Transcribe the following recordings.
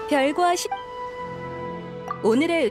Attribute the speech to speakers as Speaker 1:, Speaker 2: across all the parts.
Speaker 1: 별과 오늘의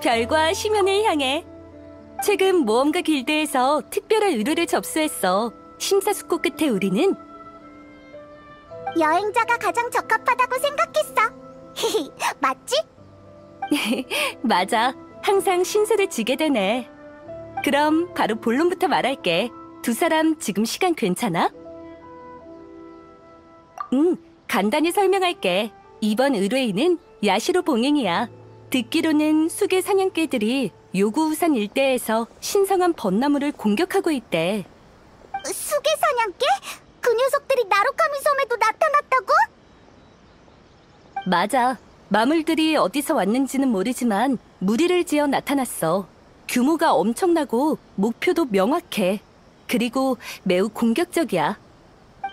Speaker 1: 별과 심연을 향해. 최근 모험가 길드에서 특별한 의뢰를 접수했어. 심사숙고 끝에 우리는
Speaker 2: 여행자가 가장 적합하다고 생각했어. 맞지?
Speaker 1: 맞아. 항상 신세를 지게 되네. 그럼 바로 본론부터 말할게. 두 사람 지금 시간 괜찮아? 응, 간단히 설명할게. 이번 의뢰인은 야시로 봉행이야. 듣기로는 수계 사냥개들이 요구우산 일대에서 신성한 벚나무를 공격하고 있대.
Speaker 2: 수계 사냥개? 그 녀석들이 나루카미 섬에도 나타났다고?
Speaker 1: 맞아. 마물들이 어디서 왔는지는 모르지만 무리를 지어 나타났어. 규모가 엄청나고 목표도 명확해. 그리고 매우 공격적이야.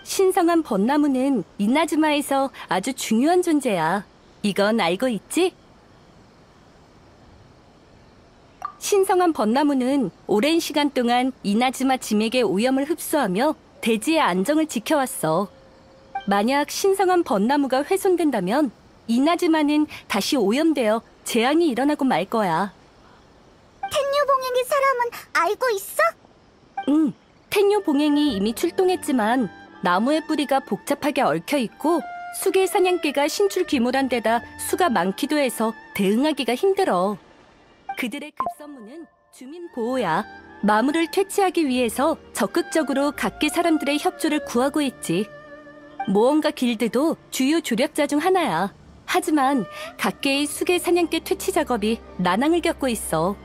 Speaker 1: 신성한 벚나무는 이나즈마에서 아주 중요한 존재야. 이건 알고 있지? 신성한 벚나무는 오랜 시간 동안 이나즈마 짐에게 오염을 흡수하며 대지의 안정을 지켜왔어. 만약 신성한 벚나무가 훼손된다면 이나즈마는 다시 오염되어 재앙이 일어나고 말 거야.
Speaker 2: 텐류 봉행의 사람은 알고 있어?
Speaker 1: 응, 텐류 봉행이 이미 출동했지만 나무의 뿌리가 복잡하게 얽혀 있고 수계 사냥개가 신출 귀몰한 데다 수가 많기도 해서 대응하기가 힘들어. 그들의 급선무는 주민 보호야. 마물을 퇴치하기 위해서 적극적으로 각계 사람들의 협조를 구하고 있지. 모험가 길드도 주요 조력자 중 하나야. 하지만 각계의 수계 사냥개 퇴치 작업이 난항을 겪고 있어.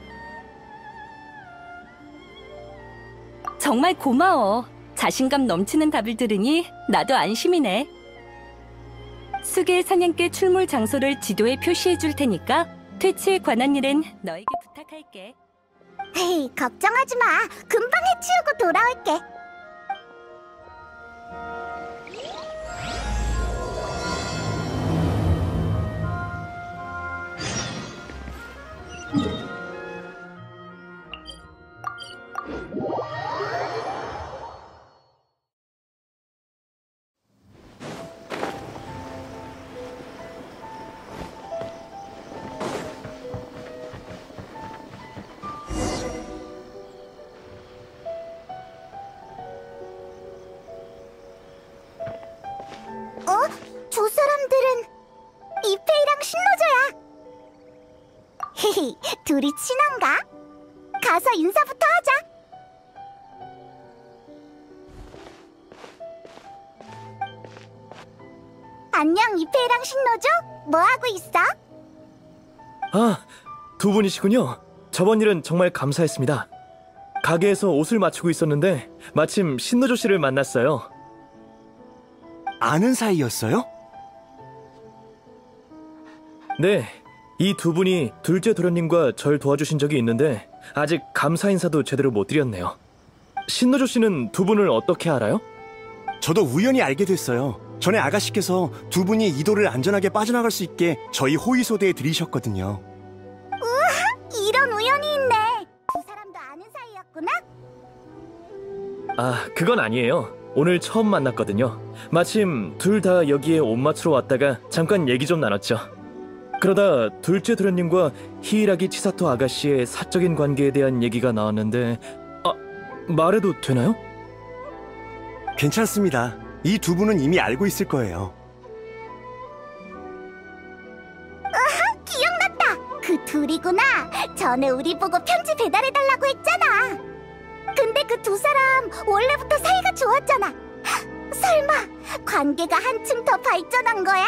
Speaker 1: 정말 고마워. 자신감 넘치는 답을 들으니 나도 안심이네. 수계 사냥개 출몰 장소를 지도에 표시해 줄 테니까 퇴치에 관한 일은 너에게 부탁할게.
Speaker 2: 에이, 걱정하지 마. 금방 해치우고 돌아올게. 저 사람들은 이페이랑 신노조야. 헤헤, 둘이 친한가? 가서 인사부터 하자. 안녕, 이페이랑 신노조. 뭐하고 있어?
Speaker 3: 아, 두 분이시군요. 저번 일은 정말 감사했습니다. 가게에서 옷을 맞추고 있었는데 마침 신노조 씨를 만났어요.
Speaker 4: 아는 사이였어요?
Speaker 3: 네, 이 두 분이 둘째 도련님과 절 도와주신 적이 있는데 아직 감사 인사도 제대로 못 드렸네요. 신노조 씨는 두 분을 어떻게 알아요?
Speaker 4: 저도 우연히 알게 됐어요. 전에 아가씨께서 두 분이 이도를 안전하게 빠져나갈 수 있게 저희 호위소대에 들이셨거든요.
Speaker 2: 이런 우연이 있네. 두 사람도 아는 사이였구나?
Speaker 3: 아, 그건 아니에요. 오늘 처음 만났거든요. 마침 둘 다 여기에 옷 맞추러 왔다가 잠깐 얘기 좀 나눴죠. 그러다 둘째 도련님과 히이라기 치사토 아가씨의 사적인 관계에 대한 얘기가 나왔는데, 말해도 되나요?
Speaker 4: 괜찮습니다. 이 두 분은 이미 알고 있을 거예요.
Speaker 2: 기억났다. 그 둘이구나. 전에 우리 보고 편지 배달해달라고 했잖아. 근데 그 두 사람 원래부터 사이가 좋았잖아. 설마 관계가 한층 더 발전한 거야?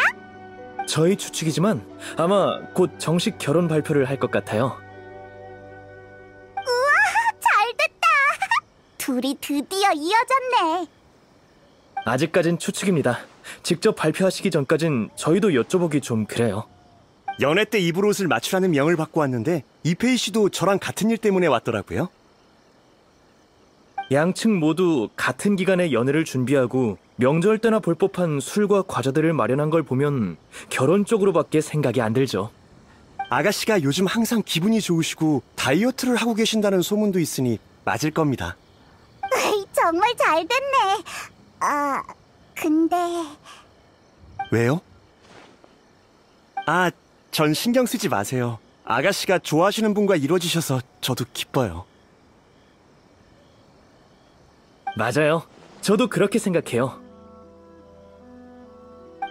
Speaker 3: 저희 추측이지만 아마 곧 정식 결혼 발표를 할 것 같아요.
Speaker 2: 잘됐다. 둘이 드디어 이어졌네.
Speaker 3: 아직까진 추측입니다. 직접 발표하시기 전까진 저희도 여쭤보기 좀 그래요.
Speaker 4: 연애 때 입을 옷을 맞추라는 명을 받고 왔는데 이페이 씨도 저랑 같은 일 때문에 왔더라고요.
Speaker 3: 양측 모두 같은 기간에 연애를 준비하고 명절 때나 볼 법한 술과 과자들을 마련한 걸 보면 결혼 쪽으로밖에 생각이 안 들죠.
Speaker 4: 아가씨가 요즘 항상 기분이 좋으시고 다이어트를 하고 계신다는 소문도 있으니 맞을 겁니다.
Speaker 2: 정말 잘됐네. 근데
Speaker 4: 왜요? 전 신경 쓰지 마세요. 아가씨가 좋아하시는 분과 이루어지셔서 저도 기뻐요.
Speaker 3: 맞아요. 저도 그렇게 생각해요.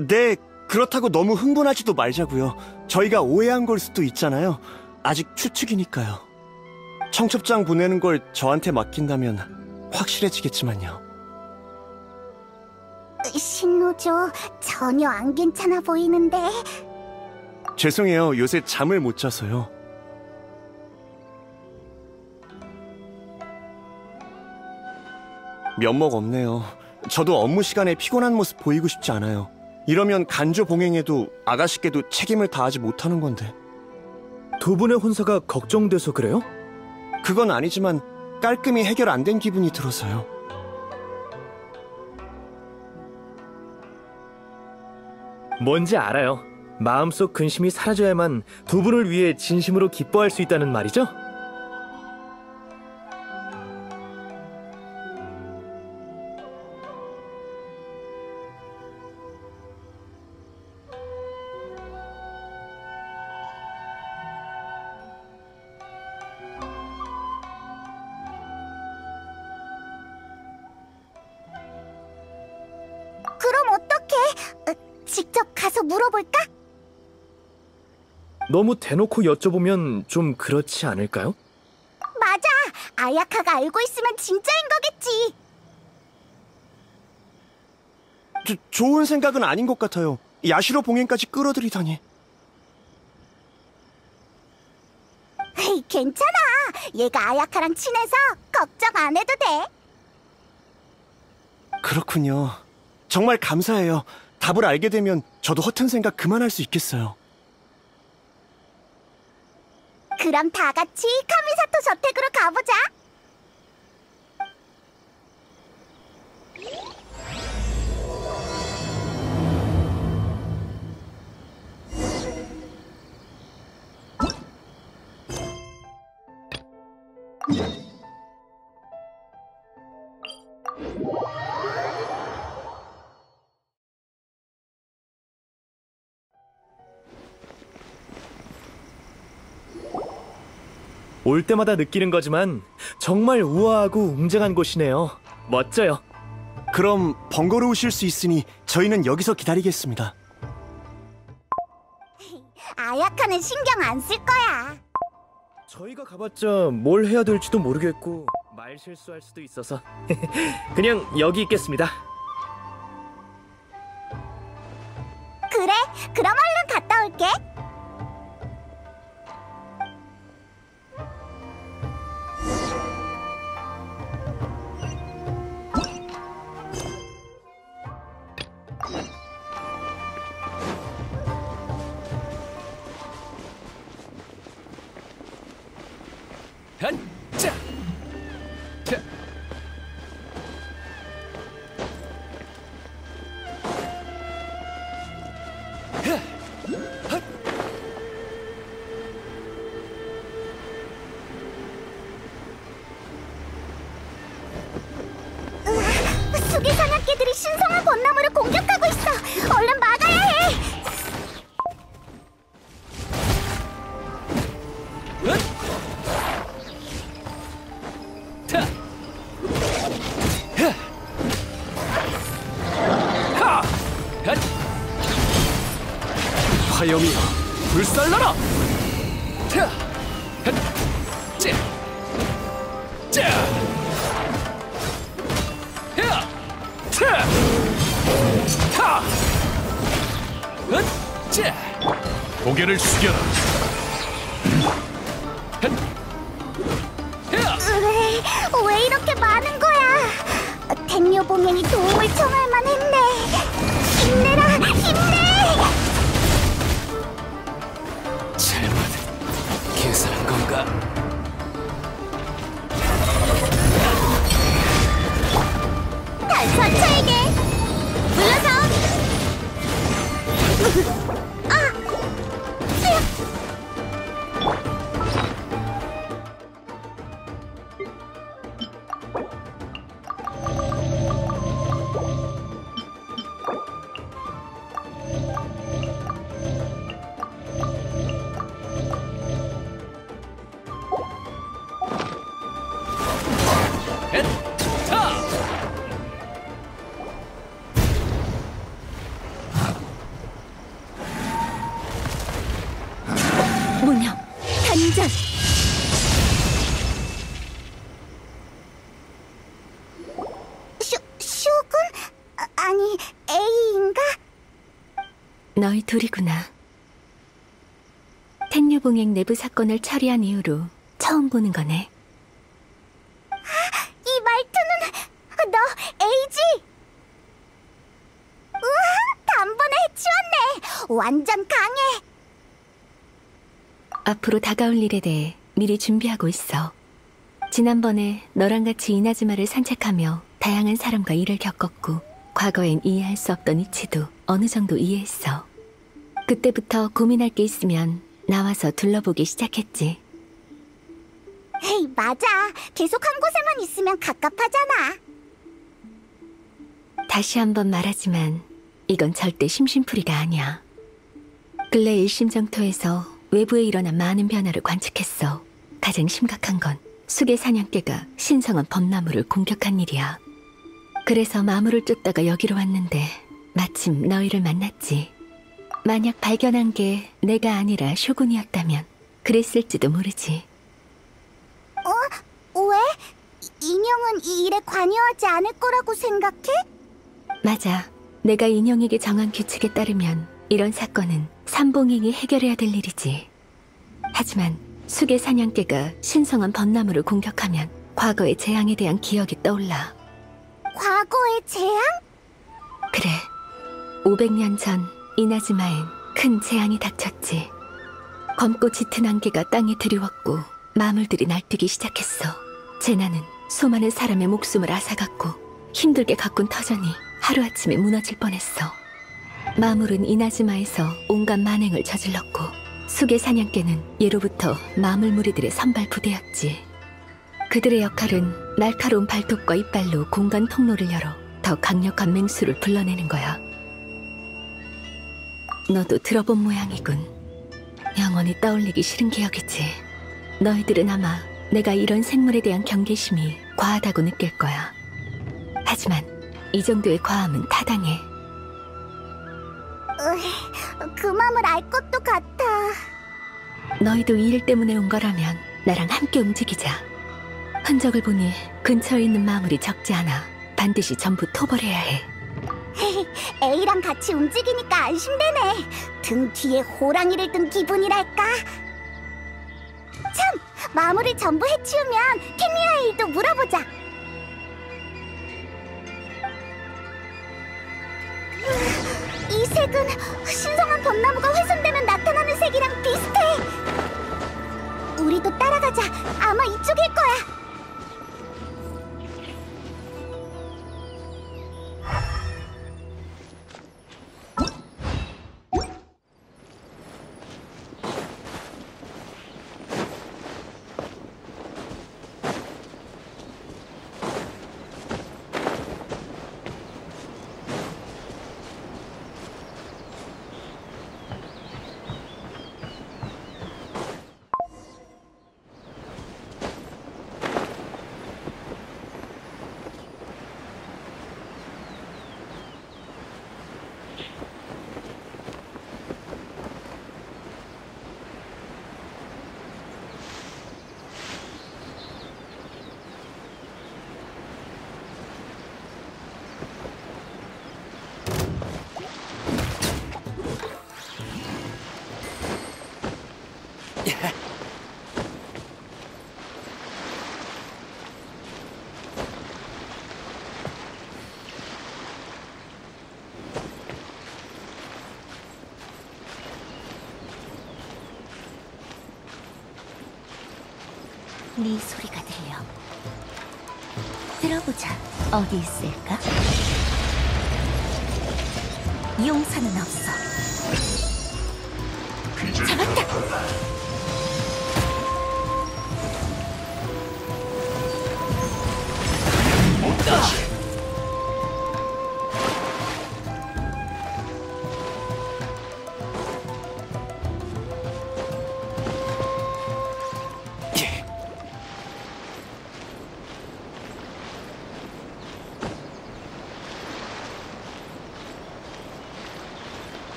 Speaker 4: 네, 그렇다고 너무 흥분하지도 말자고요. 저희가 오해한 걸 수도 있잖아요. 아직 추측이니까요. 청첩장 보내는 걸 저한테 맡긴다면 확실해지겠지만요.
Speaker 2: 신노조 전혀 안 괜찮아 보이는데.
Speaker 4: 죄송해요. 요새 잠을 못 자서요. 면목 없네요. 저도 업무 시간에 피곤한 모습 보이고 싶지 않아요. 이러면 간조 봉행에도 아가씨께도 책임을 다하지 못하는 건데.
Speaker 3: 두 분의 혼사가 걱정돼서 그래요?
Speaker 4: 그건 아니지만 깔끔히 해결 안 된 기분이 들어서요.
Speaker 3: 뭔지 알아요. 마음속 근심이 사라져야만 두 분을 위해 진심으로 기뻐할 수 있다는 말이죠?
Speaker 2: 그럼 어떡해? 직접 가서 물어볼까?
Speaker 3: 너무 대놓고 여쭤보면 좀 그렇지 않을까요?
Speaker 2: 맞아. 아야카가 알고 있으면 진짜인 거겠지.
Speaker 4: 좋은 생각은 아닌 것 같아요. 야시로 봉행까지 끌어들이다니.
Speaker 2: 괜찮아. 얘가 아야카랑 친해서 걱정 안 해도 돼.
Speaker 4: 그렇군요. 정말 감사해요. 답을 알게 되면 저도 허튼 생각 그만할 수 있겠어요.
Speaker 2: 그럼 다 같이 카미사토 저택으로 가보자.
Speaker 3: 올 때마다 느끼는 거지만 정말 우아하고 웅장한 곳이네요. 멋져요.
Speaker 4: 그럼 번거로우실 수 있으니 저희는 여기서 기다리겠습니다.
Speaker 2: 아야카는 신경 안 쓸 거야.
Speaker 3: 저희가 가봤자 뭘 해야 될지도 모르겠고 말 실수할 수도 있어서 그냥 여기 있겠습니다.
Speaker 2: 그래, 그럼 얼른 갔다 올게. 신성한 벚나무를 공격하고 있어. 얼른 막아야 해.
Speaker 5: 화염이여 불살라라! 고개를 숙여라.
Speaker 2: 왜 이렇게 많은 거야? 택묘봉행이 도움을 청할 만했네. 힘내라, 힘내!
Speaker 5: 잘못 계산한 건가?
Speaker 2: 단선차에게 물러서!
Speaker 1: 무념, 단전.
Speaker 2: 슈군? 아니, A인가?
Speaker 1: 너희 둘이구나. 택류봉행 내부 사건을 처리한 이후로 처음 보는 거네.
Speaker 2: 이 말투는 너 A지? 우와, 단번에 해치웠네. 완전 강해.
Speaker 1: 앞으로 다가올 일에 대해 미리 준비하고 있어. 지난번에 너랑 같이 이나즈마를 산책하며 다양한 사람과 일을 겪었고 과거엔 이해할 수 없던 이치도 어느 정도 이해했어. 그때부터 고민할 게 있으면 나와서 둘러보기 시작했지.
Speaker 2: 에이, 맞아. 계속 한 곳에만 있으면 갑갑하잖아.
Speaker 1: 다시 한번 말하지만 이건 절대 심심풀이가 아니야. 근래 일심정토에서 외부에 일어난 많은 변화를 관측했어. 가장 심각한 건 수계 사냥개가 신성한 벚나무를 공격한 일이야. 그래서 마무를 쫓다가 여기로 왔는데 마침 너희를 만났지. 만약 발견한 게 내가 아니라 쇼군이었다면 그랬을지도 모르지.
Speaker 2: 왜? 인형은 이 일에 관여하지 않을 거라고 생각해?
Speaker 1: 맞아. 내가 인형에게 정한 규칙에 따르면 이런 사건은 삼봉행이 해결해야 될 일이지. 하지만 수계 사냥개가 신성한 벚나무를 공격하면 과거의 재앙에 대한 기억이 떠올라.
Speaker 2: 과거의 재앙?
Speaker 1: 그래. 500년 전 이나즈마엔 큰 재앙이 닥쳤지. 검고 짙은 안개가 땅에 드리웠고 마물들이 날뛰기 시작했어. 재난은 수많은 사람의 목숨을 앗아갔고 힘들게 가꾼 터전이 하루아침에 무너질 뻔했어. 마물은 이나즈마에서 온갖 만행을 저질렀고 수계 사냥개는 예로부터 마물 무리들의 선발 부대였지. 그들의 역할은 날카로운 발톱과 이빨로 공간 통로를 열어 더 강력한 맹수를 불러내는 거야. 너도 들어본 모양이군. 영원히 떠올리기 싫은 기억이지. 너희들은 아마 내가 이런 생물에 대한 경계심이 과하다고 느낄 거야. 하지만 이 정도의 과함은 타당해.
Speaker 2: 그 맘을 알 것도 같아.
Speaker 1: 너희도 이 일 때문에 온 거라면 나랑 함께 움직이자. 흔적을 보니 근처에 있는 마물이 적지 않아. 반드시 전부 토벌해야 해.
Speaker 2: A랑 같이 움직이니까 안심되네. 등 뒤에 호랑이를 든 기분이랄까. 참! 마물을 전부 해치우면 케미아의 일도 물어보자. 이 색은 신성한 벚나무가 훼손되면 나타나는 색이랑 비슷해. 우리도 따라가자. 아마 이쪽일 거야. 네 소리가 들려. 들어보자. 어디 있을까? 용서는 없어. 잡았다.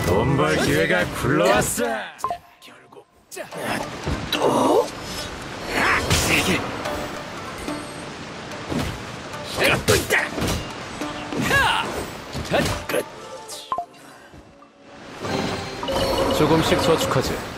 Speaker 5: 돈 벌 기회가 굴러왔어. 결국 또 세게. 내가 또 있다. 끝. 조금씩 저축하지.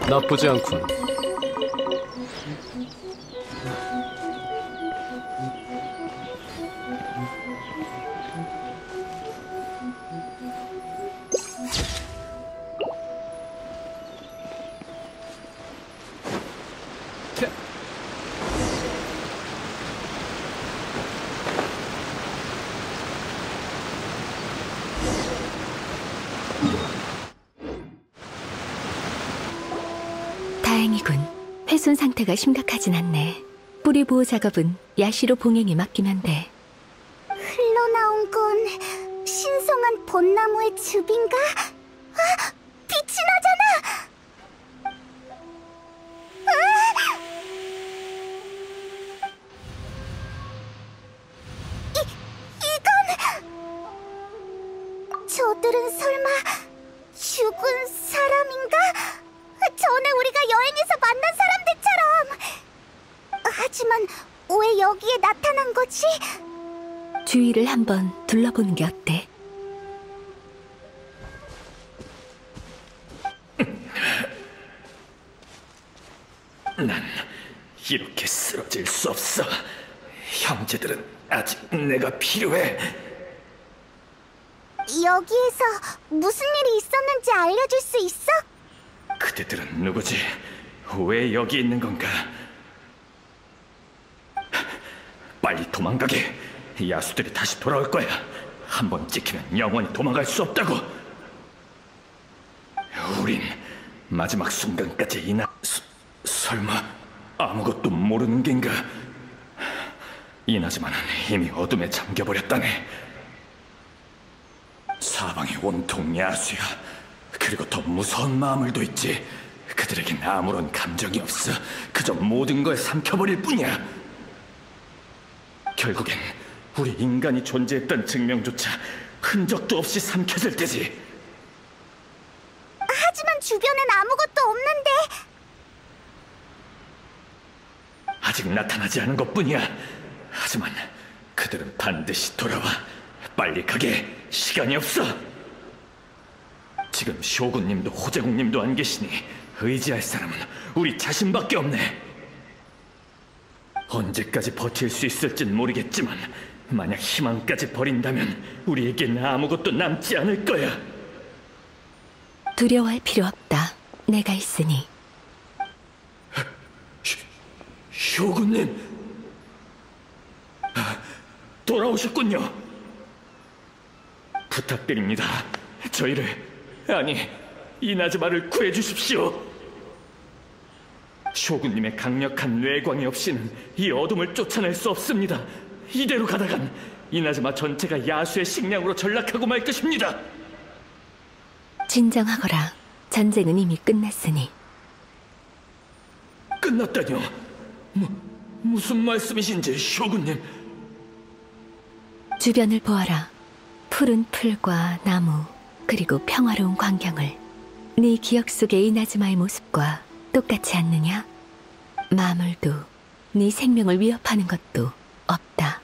Speaker 5: 나쁘지 않군.
Speaker 1: 다행이군. 훼손 상태가 심각하진 않네. 뿌리 보호 작업은 야시로 봉행이 맡기면 돼.
Speaker 2: 흘러나온 건 신성한 벚나무의 즙인가? 아, 빛이 나잖아! 저들은 설마 죽은 사람인가? 전에 우리가 여행에서 만난 사람들처럼! 하지만 왜 여기에 나타난 거지?
Speaker 1: 주위를 한번 둘러보는 게 어때?
Speaker 5: 난 이렇게 쓰러질 수 없어. 형제들은 아직 내가 필요해.
Speaker 2: 여기에서 무슨 일이 있었는지 알려줄 수 있어?
Speaker 5: 그대들은 누구지? 왜 여기 있는 건가? 빨리 도망가게. 야수들이 다시 돌아올 거야. 한 번 찍히면 영원히 도망갈 수 없다고. 우린 마지막 순간까지 설마 아무것도 모르는 겐가? 이나즈마는 이미 어둠에 잠겨버렸다네. 사방이 온통 야수야. 그리고 더 무서운 마물도 있지. 그들에겐 아무런 감정이 없어. 그저 모든 걸 삼켜버릴 뿐이야. 결국엔 우리 인간이 존재했던 증명조차 흔적도 없이 삼켜질 테지.
Speaker 2: 하지만 주변엔 아무것도 없는데.
Speaker 5: 아직 나타나지 않은 것뿐이야. 하지만 그들은 반드시 돌아와. 빨리 가게. 시간이 없어. 지금 쇼군님도 호제국님도 안 계시니 의지할 사람은 우리 자신밖에 없네. 언제까지 버틸 수 있을진 모르겠지만 만약 희망까지 버린다면 우리에겐 아무것도 남지 않을 거야.
Speaker 1: 두려워할 필요 없다. 내가 있으니.
Speaker 5: 쇼군님, 돌아오셨군요. 부탁드립니다. 저희를, 아니, 이나즈마를 구해주십시오. 쇼군님의 강력한 뇌광이 없이는 이 어둠을 쫓아낼 수 없습니다. 이대로 가다간 이나즈마 전체가 야수의 식량으로 전락하고 말 것입니다.
Speaker 1: 진정하거라. 전쟁은 이미 끝났으니.
Speaker 5: 끝났다뇨? 무슨 말씀이신지, 쇼군님?
Speaker 1: 주변을 보아라. 푸른 풀과 나무, 그리고 평화로운 광경을. 네 기억 속의 이나즈마의 모습과 똑같지 않느냐? 마물도 네 생명을 위협하는 것도 없다.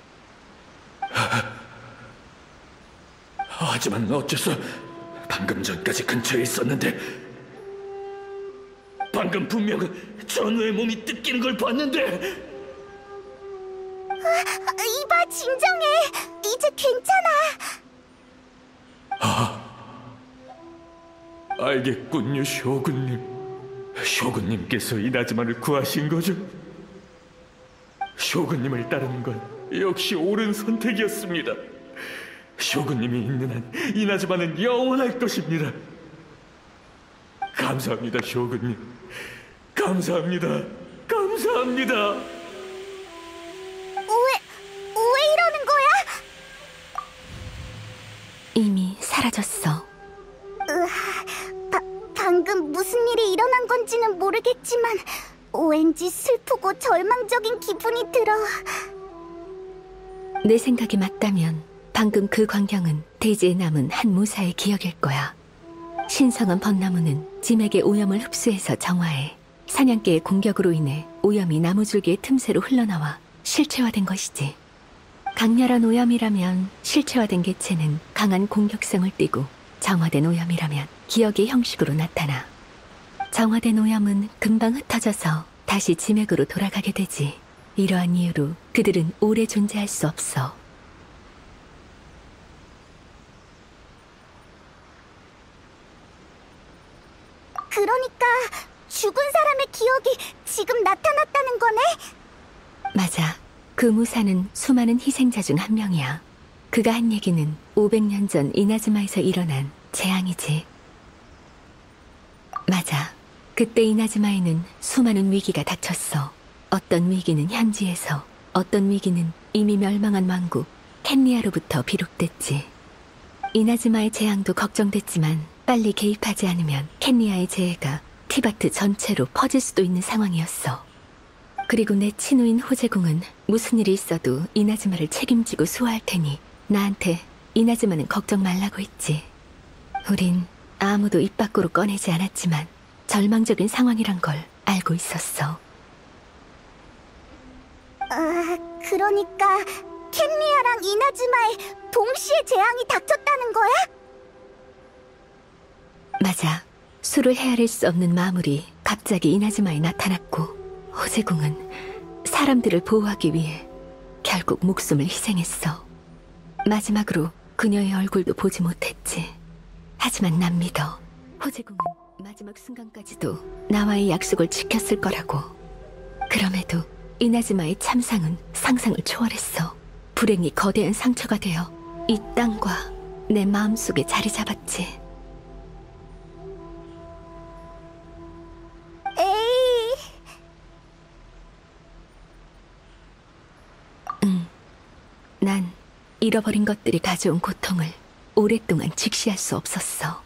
Speaker 5: 하지만 어째서 방금 전까지 근처에 있었는데, 방금 분명 전우의 몸이 뜯기는 걸 봤는데.
Speaker 2: 이봐, 진정해. 이제 괜찮아.
Speaker 5: 알겠군요, 쇼군님. 쇼군님께서 이나즈마를 구하신 거죠? 쇼군님을 따르는 건 역시 옳은 선택이었습니다. 쇼군님이 있는 한 이나즈마는 영원할 것입니다. 감사합니다, 쇼군님. 감사합니다. 감사합니다.
Speaker 2: 왜 이러는 거야?
Speaker 1: 이미 사라졌어.
Speaker 2: 방금 무슨 일이 일어난 건지는 모르겠지만 왠지 슬프고 절망적인 기분이 들어.
Speaker 1: 내 생각이 맞다면 방금 그 광경은 대지에 남은 한 무사의 기억일 거야. 신성한 벚나무는 짐에게 오염을 흡수해서 정화해 사냥개의 공격으로 인해 오염이 나무줄기의 틈새로 흘러나와 실체화된 것이지.
Speaker 6: 강렬한 오염이라면 실체화된 개체는 강한 공격성을 띠고, 정화된 오염이라면 기억의 형식으로 나타나. 정화된 오염은 금방 흩어져서 다시 지맥으로 돌아가게 되지. 이러한 이유로 그들은 오래 존재할 수 없어.
Speaker 2: 그러니까 죽은 사람의 기억이 지금 나타났다는 거네?
Speaker 6: 맞아. 그 무사는 수많은 희생자 중 한 명이야. 그가 한 얘기는 500년 전 이나즈마에서 일어난 재앙이지. 맞아. 그때 이나즈마에는 수많은 위기가 닥쳤어. 어떤 위기는 현지에서, 어떤 위기는 이미 멸망한 왕국 켄리아로부터 비롯됐지. 이나즈마의 재앙도 걱정됐지만 빨리 개입하지 않으면 켄리아의 재해가 티바트 전체로 퍼질 수도 있는 상황이었어. 그리고 내 친우인 호제공은 무슨 일이 있어도 이나즈마를 책임지고 수호할 테니 나한테 이나즈마는 걱정 말라고 했지. 우린 아무도 입 밖으로 꺼내지 않았지만 절망적인 상황이란 걸 알고 있었어.
Speaker 2: 그러니까 켄리아랑 이나즈마에 동시에 재앙이 닥쳤다는 거야?
Speaker 6: 맞아. 수를 헤아릴 수 없는 마물이 갑자기 이나즈마에 나타났고, 호제공은 사람들을 보호하기 위해 결국 목숨을 희생했어. 마지막으로 그녀의 얼굴도 보지 못했지. 하지만 난 믿어. 호제공은 마지막 순간까지도 나와의 약속을 지켰을 거라고. 그럼에도 이나즈마의 참상은 상상을 초월했어. 불행이 거대한 상처가 되어 이 땅과 내 마음속에 자리 잡았지.
Speaker 2: 에이,
Speaker 6: 난 잃어버린 것들이 가져온 고통을 오랫동안 직시할 수 없었어.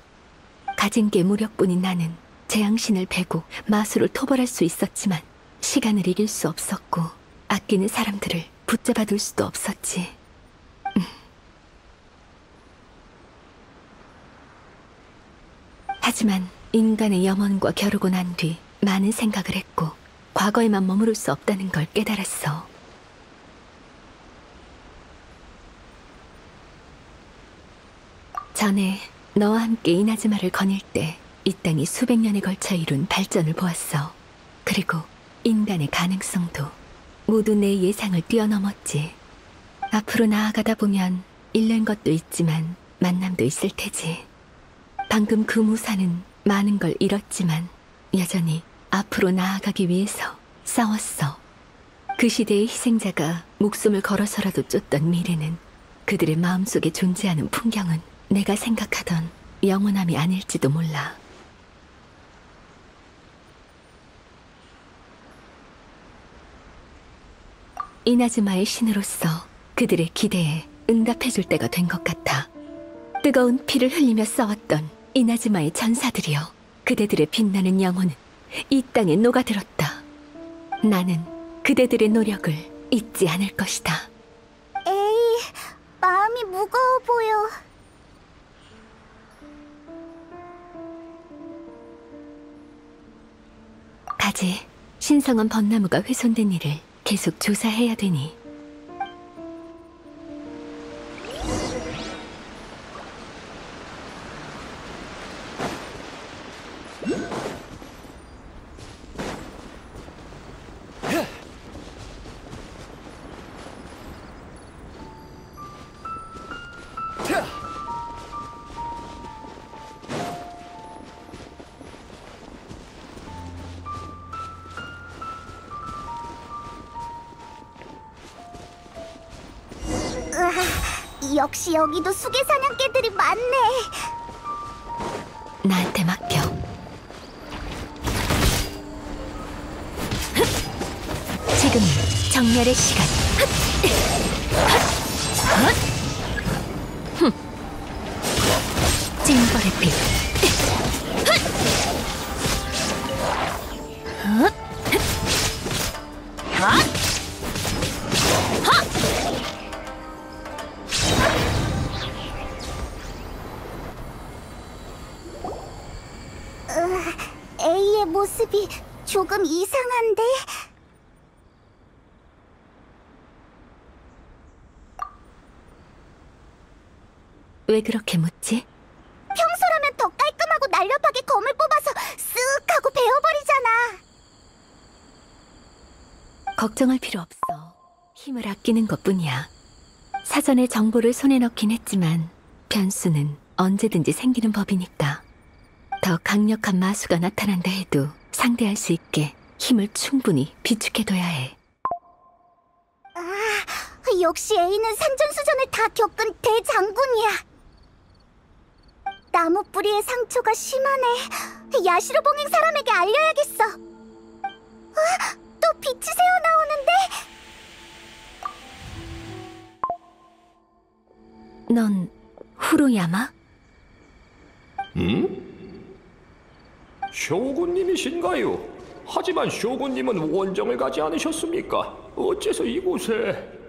Speaker 6: 가진 게 무력뿐인 나는 재앙신을 베고 마술을 토벌할 수 있었지만 시간을 이길 수 없었고 아끼는 사람들을 붙잡아둘 수도 없었지. 하지만 인간의 염원과 겨루고 난 뒤 많은 생각을 했고 과거에만 머무를 수 없다는 걸 깨달았어. 전에 너와 함께 이나즈마를 거닐 때 이 땅이 수백 년에 걸쳐 이룬 발전을 보았어. 그리고 인간의 가능성도 모두 내 예상을 뛰어넘었지. 앞으로 나아가다 보면 잃는 것도 있지만 만남도 있을 테지. 방금 그 무사는 많은 걸 잃었지만 여전히 앞으로 나아가기 위해서 싸웠어. 그 시대의 희생자가 목숨을 걸어서라도 쫓던 미래는, 그들의 마음속에 존재하는 풍경은 내가 생각하던 영원함이 아닐지도 몰라. 이나즈마의 신으로서 그들의 기대에 응답해줄 때가 된 것 같아. 뜨거운 피를 흘리며 싸웠던 이나즈마의 전사들이여, 그대들의 빛나는 영혼은 이 땅에 녹아들었다. 나는 그대들의 노력을 잊지 않을 것이다.
Speaker 2: 에이, 마음이 무거워 보여.
Speaker 6: 가지, 신성한 벚나무가 훼손된 일을 계속 조사해야 되니.
Speaker 2: 역시 여기도 수개 사냥개들이 많네.
Speaker 6: 나한테 맡겨. 지금은 정렬의 시간. 징벌의 빛.
Speaker 2: A의 모습이 조금 이상한데?
Speaker 6: 왜 그렇게 묻지?
Speaker 2: 평소라면 더 깔끔하고 날렵하게 검을 뽑아서 쓱 하고 베어버리잖아.
Speaker 6: 걱정할 필요 없어. 힘을 아끼는 것뿐이야. 사전에 정보를 손에 넣긴 했지만 변수는 언제든지 생기는 법이니까. 더 강력한 마수가 나타난다 해도 상대할 수 있게 힘을 충분히 비축해둬야 해.
Speaker 2: 역시 A는 산전수전을 다 겪은 대장군이야. 나무 뿌리의 상처가 심하네. 야시로 봉행 사람에게 알려야겠어. 또 빛이 새어나오는데?
Speaker 6: 넌 후루야마?
Speaker 5: 쇼군님이신가요? 하지만 쇼군님은 원정을 가지 않으셨습니까? 어째서 이곳에...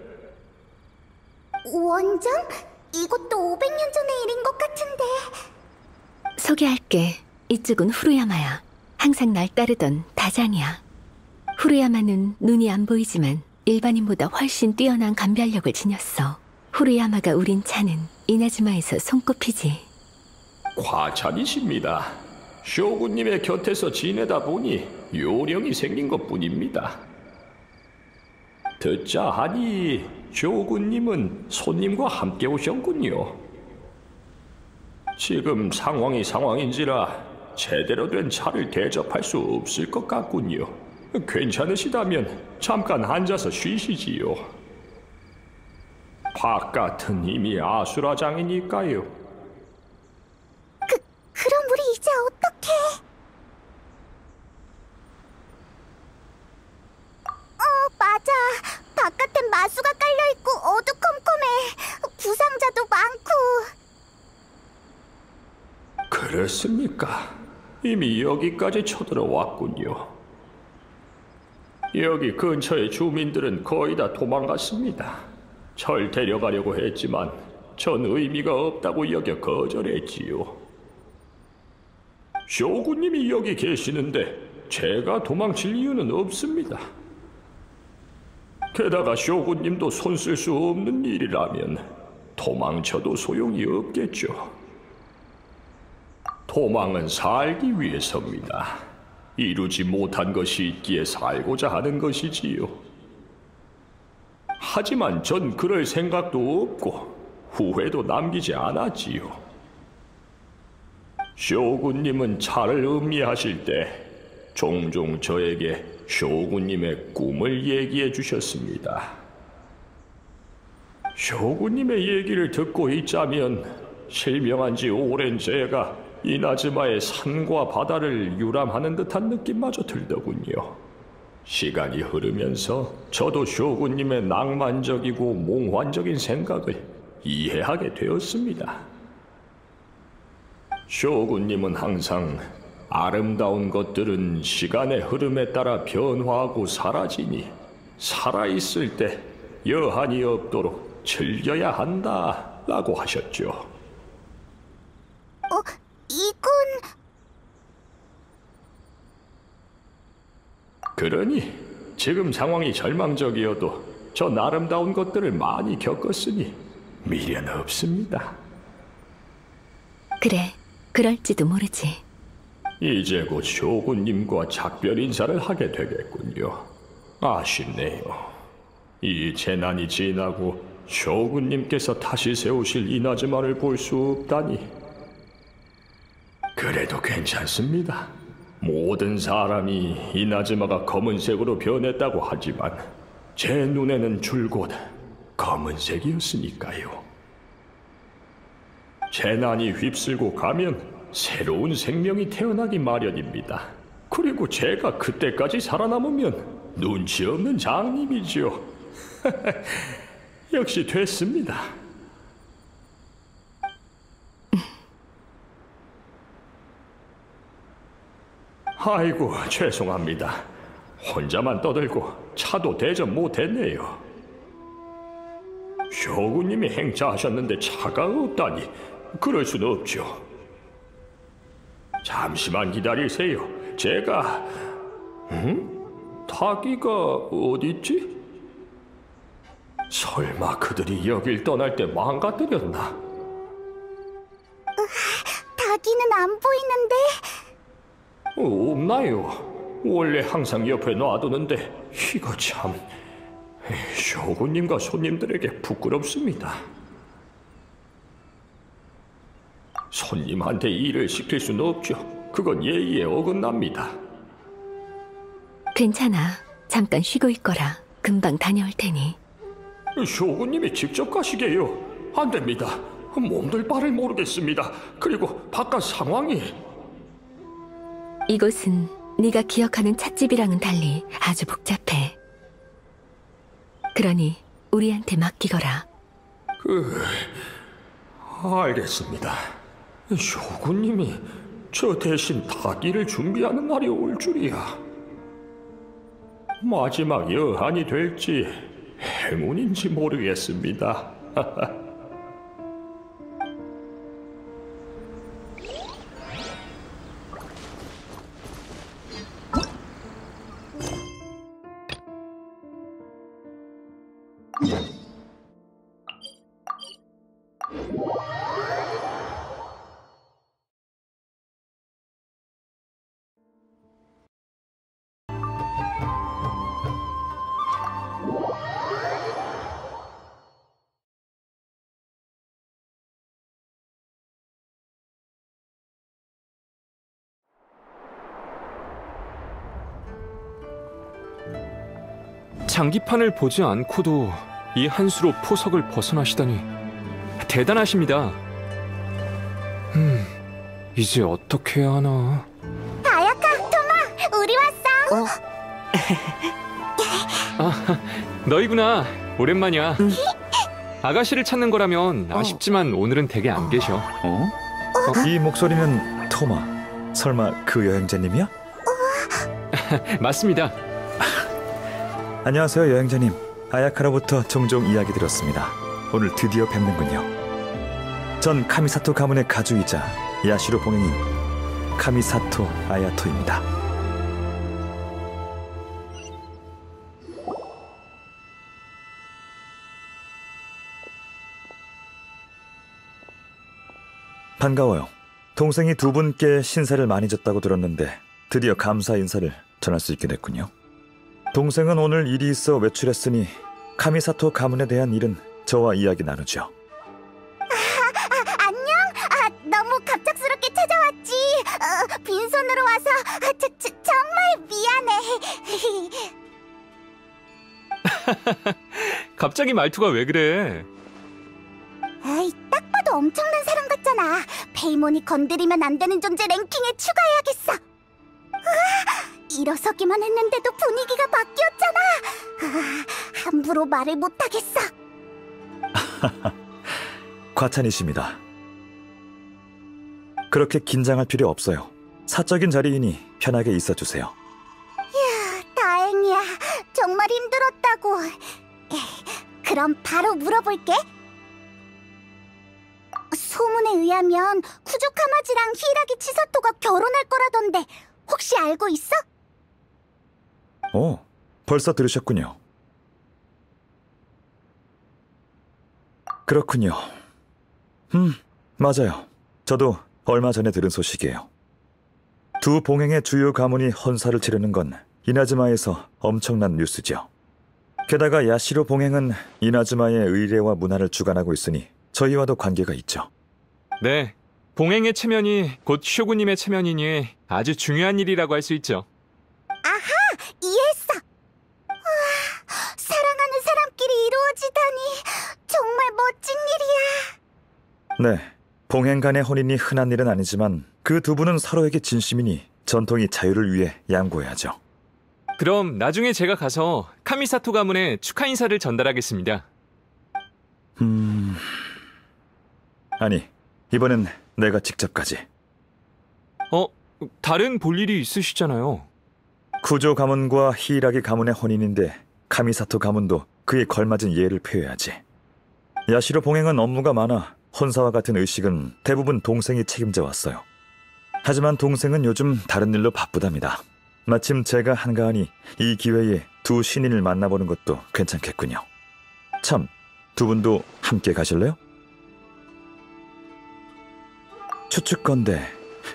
Speaker 2: 원정? 이것도 500년 전의 일인 것 같은데.
Speaker 6: 소개할게. 이쪽은 후루야마야. 항상 날 따르던 다장이야. 후루야마는 눈이 안 보이지만 일반인보다 훨씬 뛰어난 감별력을 지녔어. 후루야마가 우린 차는 이나즈마에서 손꼽히지.
Speaker 5: 과찬이십니다. 쇼군님의 곁에서 지내다 보니 요령이 생긴 것뿐입니다. 듣자 하니 쇼군님은 손님과 함께 오셨군요. 지금 상황인지라 제대로 된 차를 대접할 수 없을 것 같군요. 괜찮으시다면 잠깐 앉아서 쉬시지요. 바깥은 이미 아수라장이니까요.
Speaker 2: 그럼 우리 이제 어떡해? 맞아. 바깥엔 마수가 깔려있고 어두컴컴해. 부상자도 많고.
Speaker 5: 그렇습니까? 이미 여기까지 쳐들어왔군요. 여기 근처의 주민들은 거의 다 도망갔습니다. 절 데려가려고 했지만 전 의미가 없다고 여겨 거절했지요. 쇼군님이 여기 계시는데 제가 도망칠 이유는 없습니다. 게다가 쇼군님도 손쓸 수 없는 일이라면 도망쳐도 소용이 없겠죠. 도망은 살기 위해서입니다. 이루지 못한 것이 있기에 살고자 하는 것이지요. 하지만 전 그럴 생각도 없고 후회도 남기지 않았지요. 쇼군님은 차를 음미하실 때 종종 저에게 쇼군님의 꿈을 얘기해 주셨습니다. 쇼군님의 얘기를 듣고 있자면 실명한 지 오랜 제가 이나즈마의 산과 바다를 유람하는 듯한 느낌마저 들더군요. 시간이 흐르면서 저도 쇼군님의 낭만적이고 몽환적인 생각을 이해하게 되었습니다. 쇼군님은 항상 아름다운 것들은 시간의 흐름에 따라 변화하고 사라지니 살아있을 때 여한이 없도록 즐겨야 한다라고 하셨죠.
Speaker 2: 이건...
Speaker 5: 그러니 지금 상황이 절망적이어도 전 아름다운 것들을 많이 겪었으니 미련 없습니다.
Speaker 6: 그래, 그럴지도 모르지.
Speaker 5: 이제 곧 쇼군님과 작별 인사를 하게 되겠군요. 아쉽네요. 이 재난이 지나고 쇼군님께서 다시 세우실 이나즈마를 볼 수 없다니. 그래도 괜찮습니다. 모든 사람이 이나즈마가 검은색으로 변했다고 하지만 제 눈에는 줄곧 검은색이었으니까요. 재난이 휩쓸고 가면 새로운 생명이 태어나기 마련입니다. 그리고 제가 그때까지 살아남으면 눈치 없는 장님이죠. 역시 됐습니다. 아이고, 죄송합니다. 혼자만 떠들고 차도 대접 못했네요. 쇼군님이 행차하셨는데 차가 없다니 그럴 수는 없죠. 잠시만 기다리세요. 제가... 타기가 어딨지? 설마 그들이 여길 떠날 때 망가뜨렸나?
Speaker 2: 아기는 안 보이는데.
Speaker 5: 없나요? 원래 항상 옆에 놔두는데 이거 참 쇼군님과 손님들에게 부끄럽습니다. 손님한테 일을 시킬 수는 없죠. 그건 예의에 어긋납니다.
Speaker 6: 괜찮아. 잠깐 쉬고 있거라. 금방 다녀올 테니.
Speaker 5: 쇼군님이 직접 가시게요. 안 됩니다. 몸둘 바를 모르겠습니다. 그리고 바깥 상황이...
Speaker 6: 이곳은 네가 기억하는 찻집이랑은 달리 아주 복잡해. 그러니 우리한테 맡기거라.
Speaker 5: 알겠습니다. 쇼군님이 저 대신 타기를 준비하는 날이 올 줄이야. 마지막 여한이 될지 행운인지 모르겠습니다.
Speaker 7: 장기판을 보지 않고도 이 한 수로 포석을 벗어나시다니 대단하십니다. 이제 어떻게 해야 하나.
Speaker 2: 다야카, 토마, 우리 왔어.
Speaker 7: 아, 너희구나. 오랜만이야. 아가씨를 찾는 거라면 아쉽지만 오늘은 댁에 안 계셔.
Speaker 8: 이 목소리는 토마. 설마 그 여행자님이야?
Speaker 7: 맞습니다.
Speaker 8: 안녕하세요, 여행자님. 아야카로부터 종종 이야기 들었습니다. 오늘 드디어 뵙는군요. 전 카미사토 가문의 가주이자 야시로 봉행인 카미사토 아야토입니다. 반가워요. 동생이 두 분께 신세를 많이 졌다고 들었는데 드디어 감사 인사를 전할 수 있게 됐군요. 동생은 오늘 일이 있어 외출했으니 카미사토 가문에 대한 일은 저와 이야기 나누죠.
Speaker 2: 안녕? 너무 갑작스럽게 찾아왔지. 빈손으로 와서 정말 미안해.
Speaker 7: 갑자기 말투가 왜 그래?
Speaker 2: 아이, 딱 봐도 엄청난 사람 같잖아. 페이몬이 건드리면 안 되는 존재 랭킹에 추가해야겠어. 일어서기만 했는데도 분위기가 바뀌었잖아. 함부로 말을 못하겠어.
Speaker 8: 과찬이십니다. 그렇게 긴장할 필요 없어요. 사적인 자리이니 편하게 있어주세요.
Speaker 2: 다행이야. 정말 힘들었다고. 그럼 바로 물어볼게. 소문에 의하면 쿠조카마지랑 히라기 치사토가 결혼할 거라던데 혹시 알고 있어?
Speaker 8: 벌써 들으셨군요. 그렇군요. 맞아요. 저도 얼마 전에 들은 소식이에요. 두 봉행의 주요 가문이 헌사를 치르는 건 이나즈마에서 엄청난 뉴스죠. 게다가 야시로 봉행은 이나즈마의 의례와 문화를 주관하고 있으니 저희와도 관계가 있죠.
Speaker 7: 네, 봉행의 체면이 곧 쇼구님의 체면이니 아주 중요한 일이라고 할 수 있죠.
Speaker 2: 이해했어. 우와, 사랑하는 사람끼리 이루어지다니 정말 멋진 일이야.
Speaker 8: 네, 봉행 간의 혼인이 흔한 일은 아니지만 그 두 분은 서로에게 진심이니 전통이 자유를 위해 양보해야죠.
Speaker 7: 그럼 나중에 제가 가서 카미사토 가문에 축하 인사를 전달하겠습니다.
Speaker 8: 아니, 이번엔 내가 직접 가지.
Speaker 7: 다른 볼 일이 있으시잖아요.
Speaker 8: 쿠조 가문과 히이라기 가문의 혼인인데 카미사토 가문도 그에 걸맞은 예를 표해야지. 야시로 봉행은 업무가 많아 혼사와 같은 의식은 대부분 동생이 책임져 왔어요. 하지만 동생은 요즘 다른 일로 바쁘답니다. 마침 제가 한가하니 이 기회에 두 신인을 만나보는 것도 괜찮겠군요. 참, 두 분도 함께 가실래요? 추측건데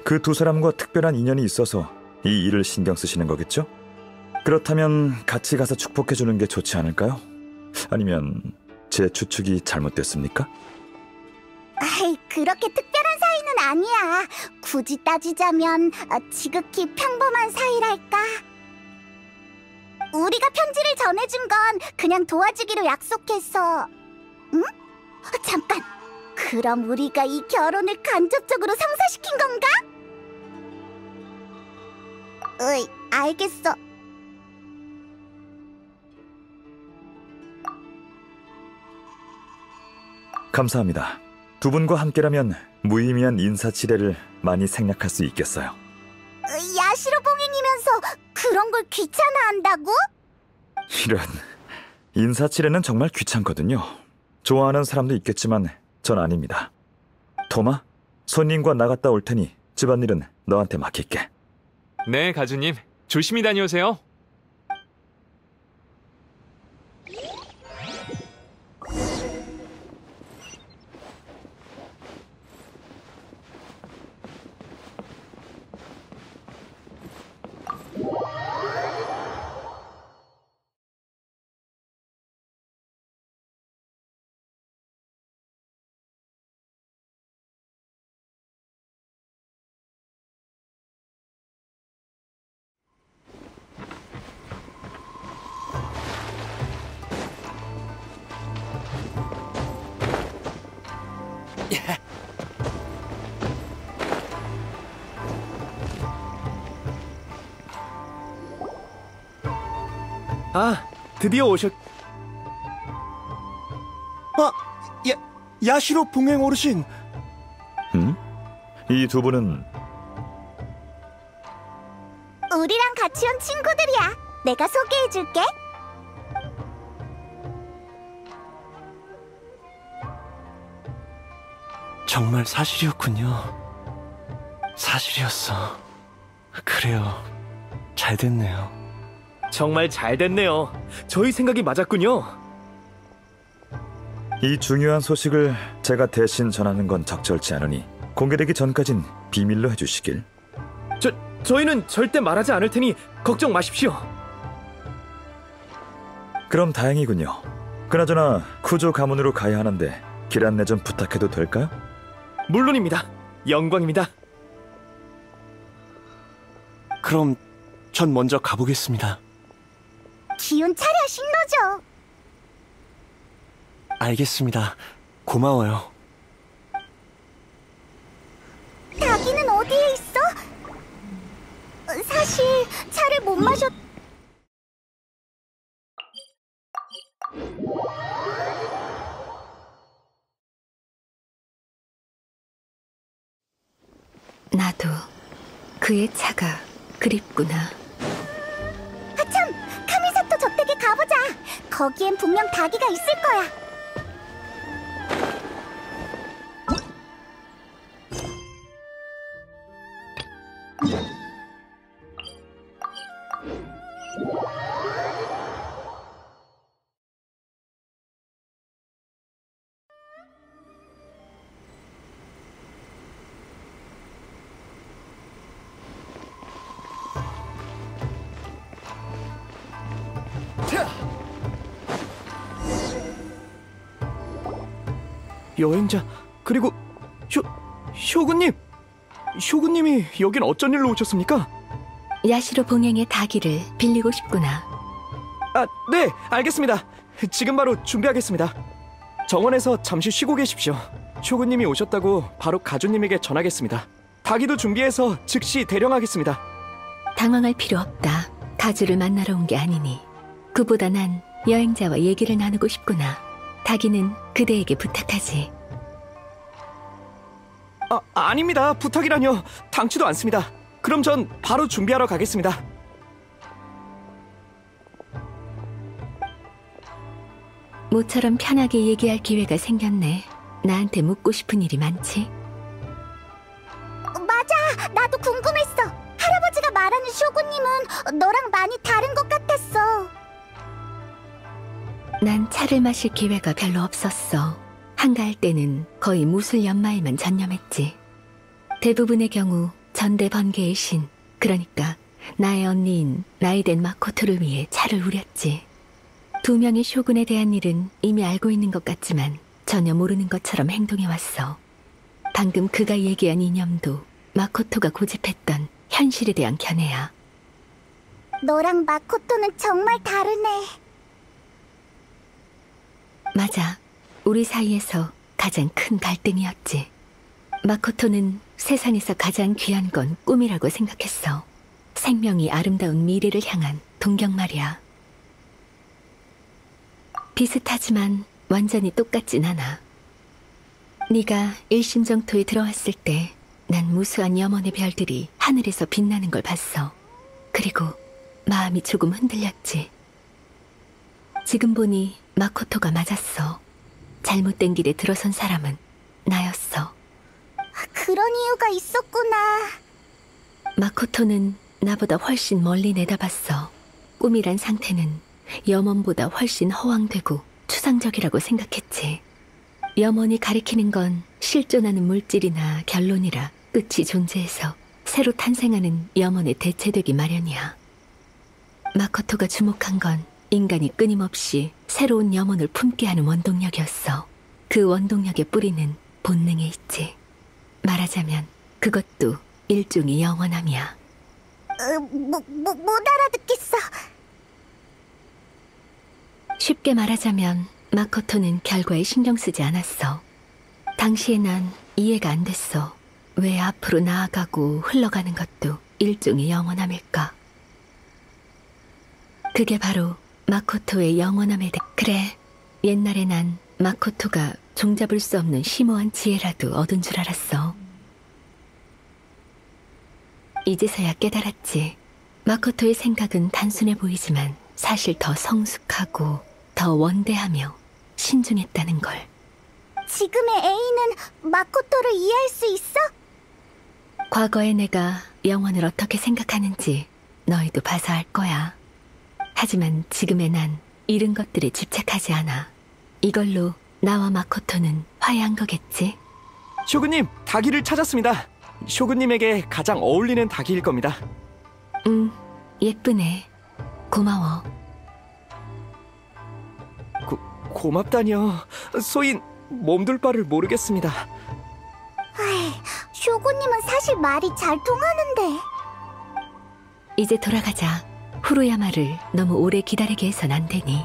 Speaker 8: 그 두 사람과 특별한 인연이 있어서 이 일을 신경 쓰시는 거겠죠? 그렇다면 같이 가서 축복해주는 게 좋지 않을까요? 아니면 제 추측이 잘못됐습니까?
Speaker 2: 아이, 그렇게 특별한 사이는 아니야. 굳이 따지자면 지극히 평범한 사이랄까. 우리가 편지를 전해준 건 그냥 도와주기로 약속해서. 응? 잠깐. 그럼 우리가 이 결혼을 간접적으로 성사시킨 건가? 으이, 알겠어.
Speaker 8: 감사합니다. 두 분과 함께라면 무의미한 인사치레를 많이 생략할 수 있겠어요.
Speaker 2: 야시로 봉행이면서 그런 걸 귀찮아한다고?
Speaker 8: 이런, 인사치레는 정말 귀찮거든요. 좋아하는 사람도 있겠지만 전 아닙니다. 토마, 손님과 나갔다 올 테니 집안일은 너한테 맡길게.
Speaker 7: 네, 가주님. 조심히 다녀오세요.
Speaker 3: 아, 드디어 오셨...
Speaker 4: 야시로 봉행 어르신.
Speaker 8: 이 두 분은
Speaker 2: 우리랑 같이 온 친구들이야. 내가 소개해줄게.
Speaker 4: 정말 사실이었군요. 사실이었어. 그래요. 잘 됐네요.
Speaker 3: 정말 잘 됐네요. 저희 생각이 맞았군요.
Speaker 8: 이 중요한 소식을 제가 대신 전하는 건 적절치 않으니 공개되기 전까진 비밀로 해주시길.
Speaker 3: 저희는 절대 말하지 않을 테니 걱정 마십시오.
Speaker 8: 그럼 다행이군요. 그나저나 쿠조 가문으로 가야 하는데 길 안내 좀 부탁해도 될까요?
Speaker 3: 물론입니다. 영광입니다.
Speaker 4: 그럼 전 먼저 가보겠습니다.
Speaker 2: 기운 차려, 신노조.
Speaker 4: 알겠습니다. 고마워요.
Speaker 2: 닭이는 어디에 있어? 사실 차를 못 마셨...
Speaker 6: 나도 그의 차가 그립구나.
Speaker 2: 하참! 카미사토 저택에 가보자. 거기엔 분명 닭이가 있을 거야.
Speaker 3: 여행자, 그리고 쇼군님! 쇼군님이 여긴 어쩐 일로 오셨습니까?
Speaker 6: 야시로 봉행의 다기를 빌리고 싶구나.
Speaker 3: 아, 네, 알겠습니다. 지금 바로 준비하겠습니다. 정원에서 잠시 쉬고 계십시오. 쇼군님이 오셨다고 바로 가주님에게 전하겠습니다. 닭이도 준비해서 즉시 대령하겠습니다.
Speaker 6: 당황할 필요 없다. 가주를 만나러 온 게 아니니. 그보다 난 여행자와 얘기를 나누고 싶구나. 다기는 그대에게 부탁하지.
Speaker 3: 아닙니다. 부탁이라뇨. 당치도 않습니다. 그럼 전 바로 준비하러 가겠습니다.
Speaker 6: 모처럼 편하게 얘기할 기회가 생겼네. 나한테 묻고 싶은 일이 많지?
Speaker 2: 맞아, 나도 궁금했어. 할아버지가 말하는 쇼군님은 너랑 많이 다른 것 같았어.
Speaker 6: 난 차를 마실 기회가 별로 없었어. 한가할 때는 거의 무술 연마에만 전념했지. 대부분의 경우 전대 번개의 신, 그러니까 나의 언니인 라이덴 마코토를 위해 차를 우렸지. 두 명의 쇼군에 대한 일은 이미 알고 있는 것 같지만 전혀 모르는 것처럼 행동해왔어. 방금 그가 얘기한 이념도 마코토가 고집했던 현실에 대한 견해야.
Speaker 2: 너랑 마코토는 정말 다르네.
Speaker 6: 맞아. 우리 사이에서 가장 큰 갈등이었지. 마코토는 세상에서 가장 귀한 건 꿈이라고 생각했어. 생명이 아름다운 미래를 향한 동경 말이야. 비슷하지만 완전히 똑같진 않아. 네가 일심정토에 들어왔을 때 난 무수한 염원의 별들이 하늘에서 빛나는 걸 봤어. 그리고 마음이 조금 흔들렸지. 지금 보니 마코토가 맞았어. 잘못된 길에 들어선 사람은 나였어.
Speaker 2: 그런 이유가 있었구나.
Speaker 6: 마코토는 나보다 훨씬 멀리 내다봤어. 꿈이란 상태는 염원보다 훨씬 허황되고 추상적이라고 생각했지. 염원이 가리키는 건 실존하는 물질이나 결론이라 끝이 존재해서 새로 탄생하는 염원에 대체되기 마련이야. 마코토가 주목한 건 인간이 끊임없이 새로운 염원을 품게 하는 원동력이었어. 그 원동력의 뿌리는 본능에 있지. 말하자면 그것도 일종의 영원함이야.
Speaker 2: 못 알아듣겠어.
Speaker 6: 쉽게 말하자면 마코토는 결과에 신경 쓰지 않았어. 당시에 난 이해가 안 됐어. 왜 앞으로 나아가고 흘러가는 것도 일종의 영원함일까? 그게 바로 마코토의 영원함에 대해. 그래, 옛날에 난 마코토가 종잡을 수 없는 심오한 지혜라도 얻은 줄 알았어. 이제서야 깨달았지. 마코토의 생각은 단순해 보이지만 사실 더 성숙하고 더 원대하며 신중했다는 걸.
Speaker 2: 지금의 A는 마코토를 이해할 수 있어?
Speaker 6: 과거의 내가 영원을 어떻게 생각하는지 너희도 봐서 알 거야. 하지만 지금의 난 잃은 것들에 집착하지 않아. 이걸로 나와 마코토는 화해한 거겠지?
Speaker 4: 쇼군님, 닭이를 찾았습니다. 쇼군님에게 가장 어울리는 닭일 겁니다.
Speaker 6: 예쁘네. 고마워.
Speaker 4: 고맙다뇨. 소인 몸둘 바를 모르겠습니다.
Speaker 2: 쇼군님은 사실 말이 잘 통하는데.
Speaker 6: 이제 돌아가자. 후루야마를 너무 오래 기다리게 해선 안 되니.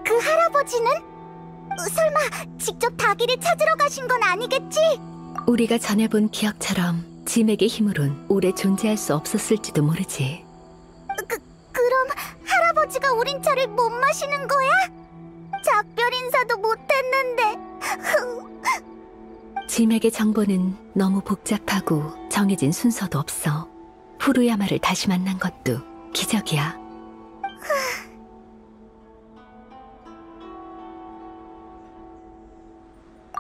Speaker 2: 그 할아버지는? 설마 직접 닭이를 찾으러 가신 건 아니겠지?
Speaker 6: 우리가 전에 본 기억처럼 짐에게 힘으론 오래 존재할 수 없었을지도 모르지.
Speaker 2: 그럼 할아버지가 우린 차를 못 마시는 거야? 작별 인사도 못했는데.
Speaker 6: 짐에게 정보는 너무 복잡하고 정해진 순서도 없어. 후루야마를 다시 만난 것도 기적이야.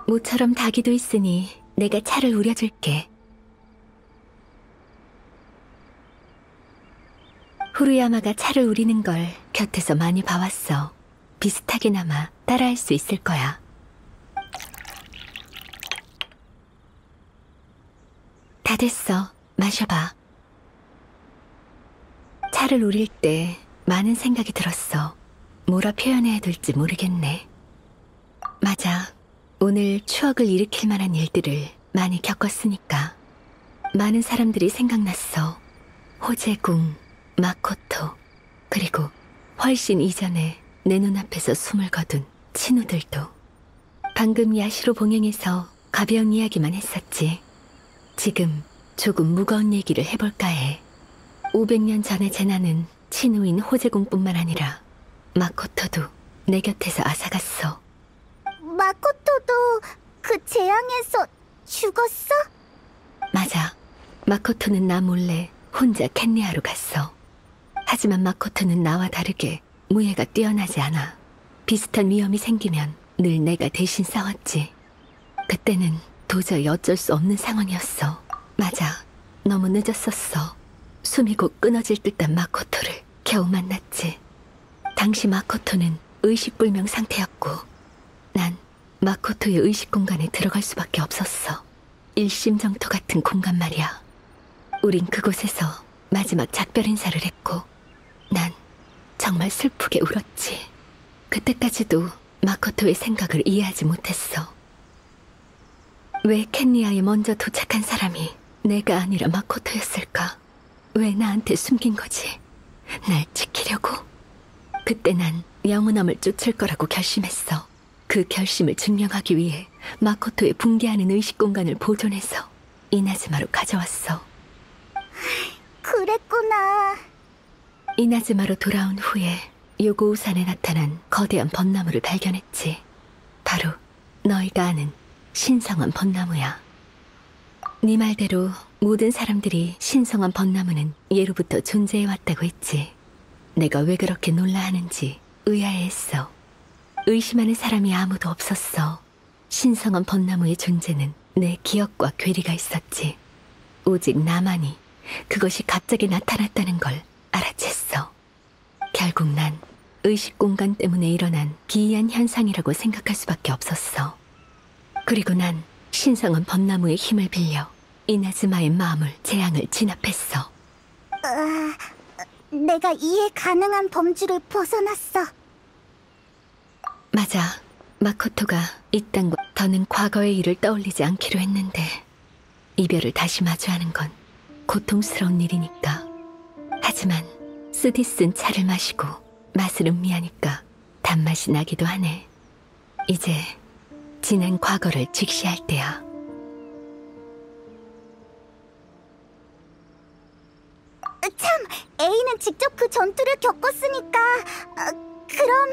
Speaker 6: 모처럼 닭이도 있으니 내가 차를 우려줄게. 후루야마가 차를 우리는 걸 곁에서 많이 봐왔어. 비슷하게나마 따라할 수 있을 거야. 다 됐어. 마셔봐. 차를 우릴 때 많은 생각이 들었어. 뭐라 표현해야 될지 모르겠네. 맞아. 오늘 추억을 일으킬 만한 일들을 많이 겪었으니까. 많은 사람들이 생각났어. 호재궁, 마코토, 그리고 훨씬 이전에 내 눈앞에서 숨을 거둔 친구들도. 방금 야시로 봉행에서 가벼운 이야기만 했었지. 지금 조금 무거운 얘기를 해볼까 해. 500년 전의 제나는 친우인 호제공뿐만 아니라 마코토도 내 곁에서 앗아갔어.
Speaker 2: 마코토도 그 재앙에서 죽었어?
Speaker 6: 맞아. 마코토는 나 몰래 혼자 캔리아로 갔어. 하지만 마코토는 나와 다르게 무예가 뛰어나지 않아. 비슷한 위험이 생기면 늘 내가 대신 싸웠지. 그때는 도저히 어쩔 수 없는 상황이었어. 맞아. 너무 늦었었어. 숨이 곧 끊어질 듯한 마코토를 겨우 만났지. 당시 마코토는 의식불명 상태였고 난 마코토의 의식 공간에 들어갈 수밖에 없었어. 일심정토 같은 공간 말이야. 우린 그곳에서 마지막 작별 인사를 했고 난 정말 슬프게 울었지. 그때까지도 마코토의 생각을 이해하지 못했어. 왜 캔리아에 먼저 도착한 사람이 내가 아니라 마코토였을까? 왜 나한테 숨긴 거지? 날 지키려고? 그때 난 영혼함을 쫓을 거라고 결심했어. 그 결심을 증명하기 위해 마코토의 붕괴하는 의식 공간을 보존해서 이나즈마로 가져왔어.
Speaker 2: 그랬구나.
Speaker 6: 이나즈마로 돌아온 후에 요고우산에 나타난 거대한 벚나무를 발견했지. 바로 너희가 아는 신성한 벚나무야. 네 말대로 모든 사람들이 신성한 벚나무는 예로부터 존재해왔다고 했지. 내가 왜 그렇게 놀라하는지 의아해했어. 의심하는 사람이 아무도 없었어. 신성한 벚나무의 존재는 내 기억과 괴리가 있었지. 오직 나만이 그것이 갑자기 나타났다는 걸 알아챘어. 결국 난 의식 공간 때문에 일어난 기이한 현상이라고 생각할 수밖에 없었어. 그리고 난 신성한 벚나무의 힘을 빌려 이나즈마의 마음을 재앙을 진압했어.
Speaker 2: 내가 이해 가능한 범주를 벗어났어.
Speaker 6: 맞아. 마코토가 이 땅과 더는 과거의 일을 떠올리지 않기로 했는데 이별을 다시 마주하는 건 고통스러운 일이니까. 하지만 쓰디 쓴 차를 마시고 맛을 음미하니까 단맛이 나기도 하네. 이제 지난 과거를 직시할 때야.
Speaker 2: 참, A는 직접 그 전투를 겪었으니까 그럼...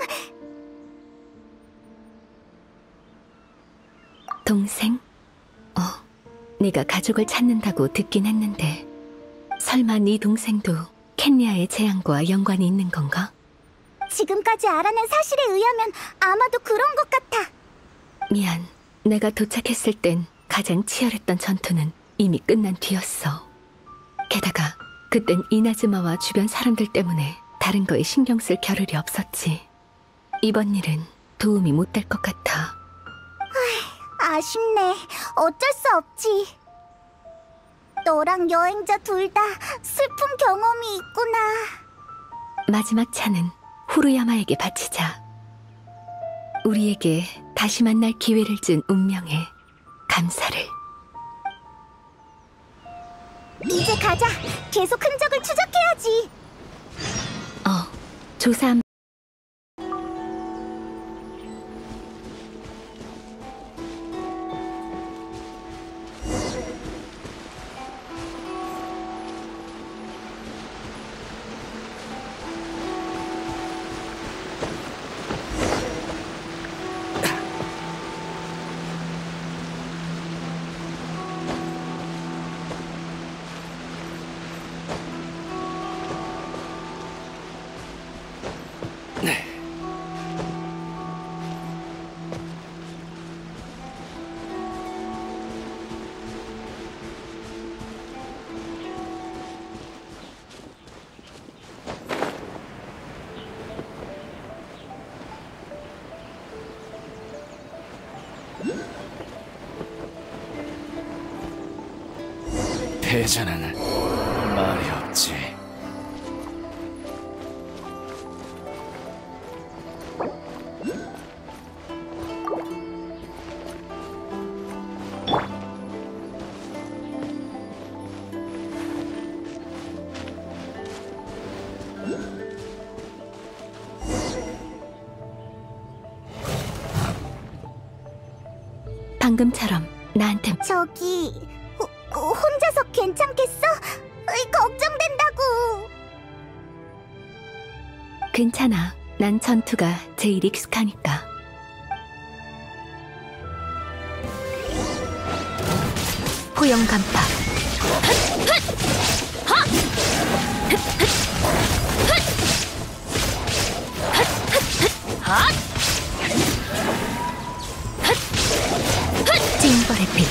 Speaker 6: 동생? 네가 가족을 찾는다고 듣긴 했는데 설마 네 동생도 캔리아의 재앙과 연관이 있는 건가?
Speaker 2: 지금까지 알아낸 사실에 의하면 아마도 그런 것 같아.
Speaker 6: 미안. 내가 도착했을 땐 가장 치열했던 전투는 이미 끝난 뒤였어. 게다가 그땐 이나즈마와 주변 사람들 때문에 다른 거에 신경 쓸 겨를이 없었지. 이번 일은 도움이 못 될 것 같아.
Speaker 2: 아쉽네. 어쩔 수 없지. 너랑 여행자 둘 다 슬픈 경험이 있구나.
Speaker 6: 마지막 차는 후루야마에게 바치자. 우리에게 다시 만날 기회를 준 운명에 감사를.
Speaker 2: 이제 가자. 계속 흔적을 추적해야지.
Speaker 6: 조사한
Speaker 9: 패자는 말이 없지.
Speaker 6: 방금처럼 나한테
Speaker 2: 저기 혼자서 괜찮겠어? 걱정된다고.
Speaker 6: 괜찮아. 난 전투가 제일 익숙하니까. 포용 간파. 징벌의 빛.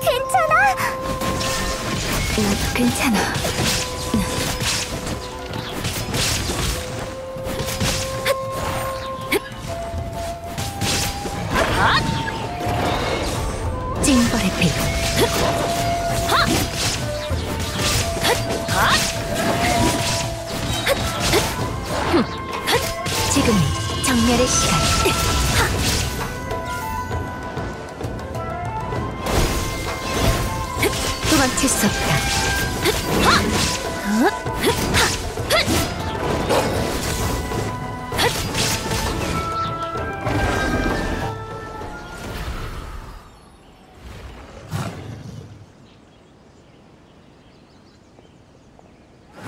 Speaker 2: 괜찮아?
Speaker 6: 나도 괜찮아. 징벌의 빛. 지금이 정멸의 시간. 도망칠 수 없다.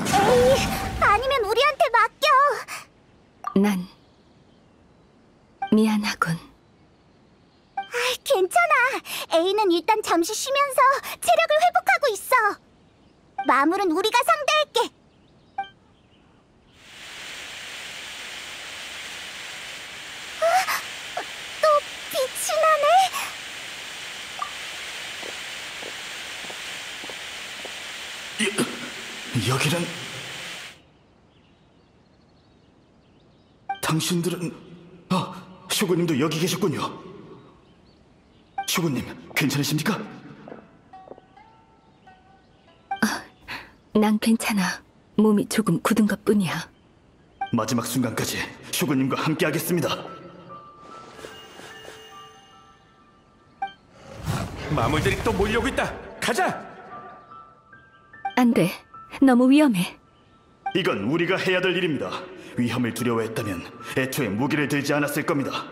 Speaker 2: 에이, 아니면 우리한테 맡겨.
Speaker 6: 난 미안하군.
Speaker 2: 괜찮아. A는 일단 잠시 쉬면서 체력을 회복하고 있어. 마물은 우리가 상대할게. 또 빛이 나네.
Speaker 9: 여기는... 당신들은... 슈구님도 여기 계셨군요. 슈구님, 괜찮으십니까?
Speaker 6: 난 괜찮아. 몸이 조금 굳은 것뿐이야.
Speaker 9: 마지막 순간까지 슈구님과 함께하겠습니다.
Speaker 5: 마물들이 또 몰려오고 있다. 가자.
Speaker 6: 안 돼. 너무 위험해.
Speaker 9: 이건 우리가 해야 될 일입니다. 위험을 두려워했다면 애초에 무기를 들지 않았을 겁니다.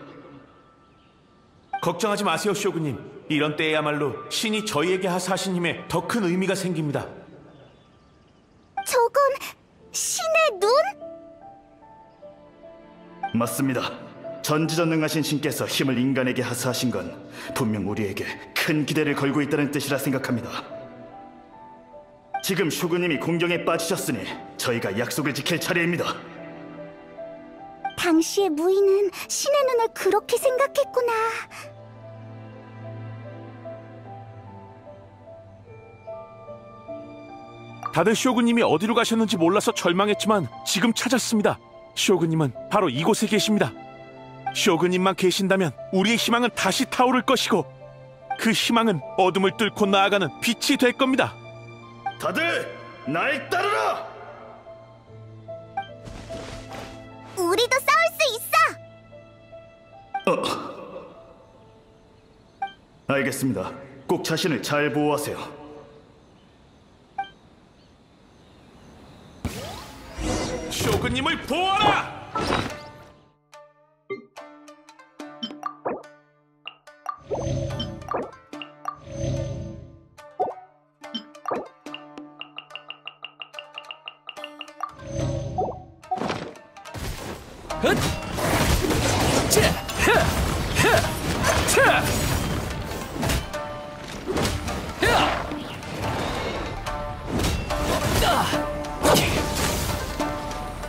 Speaker 10: 걱정하지 마세요, 쇼구님. 이런 때야말로 신이 저희에게 하사하신 힘에 더 큰 의미가 생깁니다.
Speaker 2: 저건 신의 눈?
Speaker 9: 맞습니다. 전지전능하신 신께서 힘을 인간에게 하사하신 건 분명 우리에게 큰 기대를 걸고 있다는 뜻이라 생각합니다. 지금 슈구님이 공경에 빠지셨으니 저희가 약속을 지킬 차례입니다.
Speaker 2: 당시의 무인은 신의 눈을 그렇게 생각했구나.
Speaker 10: 다들 쇼구님이 어디로 가셨는지 몰라서 절망했지만 지금 찾았습니다. 쇼구님은 바로 이곳에 계십니다. 쇼구님만 계신다면 우리의 희망은 다시 타오를 것이고 그 희망은 어둠을 뚫고 나아가는 빛이 될 겁니다.
Speaker 9: 다들 날 따르라!
Speaker 2: 우리도 싸울 수 있어!
Speaker 9: 알겠습니다. 꼭 자신을 잘 보호하세요.
Speaker 10: 쇼구님을 보호하라!